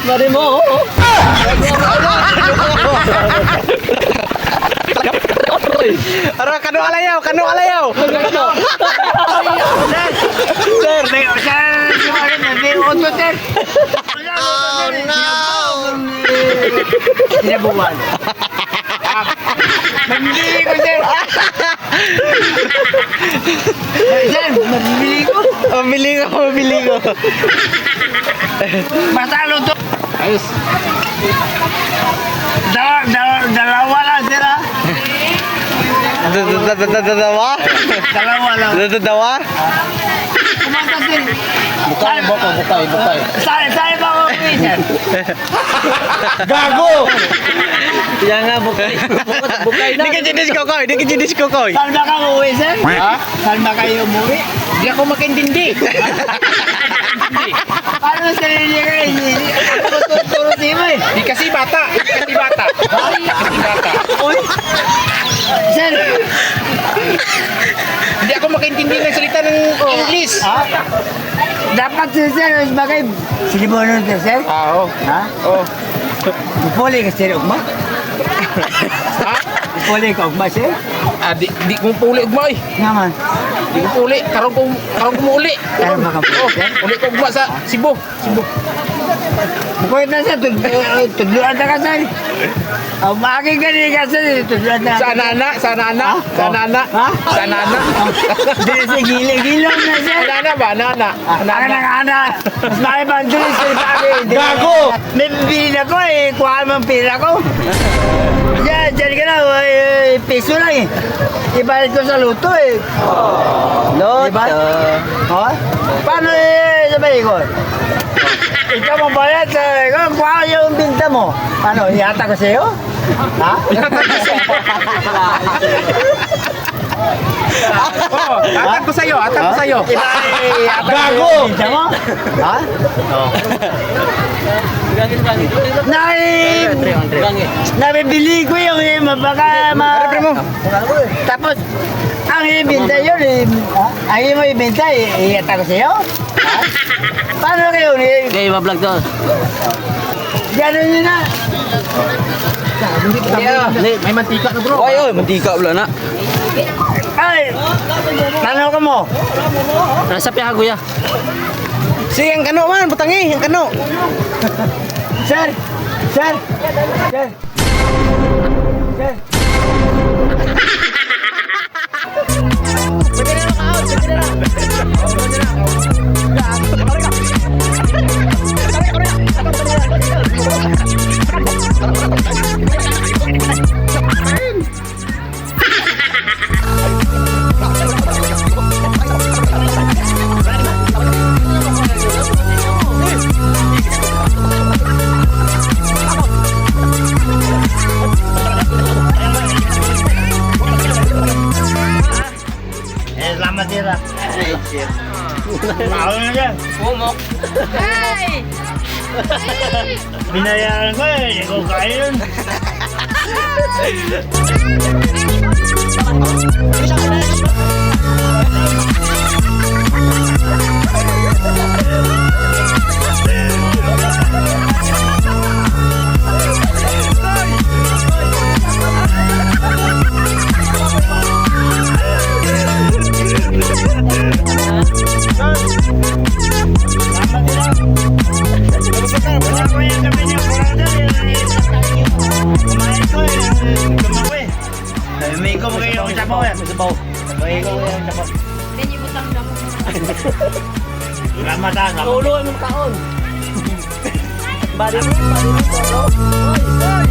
Bari mo. Aro, kanu alayaw. Sir, may auto, sir. Oh no! Sinabuwan. Mamili ko, sir. Sir, mamili ko. Mabili ko. Masalo to. Ayos. Dalawa lang, sir, ha? Dadawa? Dalawa lang. Dadawa? Kumanta, sir. Bukay. Saan ba ako, sir? Gago! Yan nga, bukay na. Di ka jidis ko, koy. Saan ba ka umuwi, sir? Ha? Saan ba kayo umuwi? Di ako makintindi. Paano sarili ka eh? Ako tuturo si mo eh. Di kasi bata. Uy! Sir! Hindi ako makintindi ng salita ng English. Ha? Dapat si sir, bagay. Sinibunan ka, sir? Oo. Ha? Oo. Ipuli ka, sir, ugma? Ha? Ipuli ka, ugma, sir? Di kong puli ugma eh. Naman. Di ko puli. Karong kong uli. Ano ba ka po, sir? Uli ko ugma sa Cebu. Bukoy na, sir. Tudluan na ka, sir. Umaki ka rin ka, sir. Tudluan na. Sa nana. Ha? Sa nana. Hindi, sir. Gilong na, sir. Nana ba? Nana. Anak. Mas makipag-dress sir sa akin. Gago! May bibili ako eh. Kuhaan mo ang pila ko. Diyan ka na. Piso lang eh. Ibalit ko sa luto eh. Loto. Diba? Ha? Paano sabihin ko? Ikaw mo bayad sa... Kuha yung binta mo. Ano, yata ko sa'yo? Ha? Atag ko sa'yo. Gago! Binta mo? Ha? Nabibili ko yung baka Tapos, ang ibinta yun, ang mo ibinta, iyata ko sa'yo? Ha? Paano kayo? Okay, ma-vlog to. Gano'n nyo na. May mantika na bro. Oy, mantika wala na. Ay! Tanaw ka mo. Nasa piya kuya. Sige, ang kano man. Butangi, ang kano. Sir! Sir! Selamat tira. Mau na dyan. Umok. Binayaran ko eh. Hindi ko kaya yun. May ko kayo yung sabaw yan. May ko yung sabaw. Then yung utang na mo. Salamat ha. Tulo ang taon. Bari mo, bro. Oy!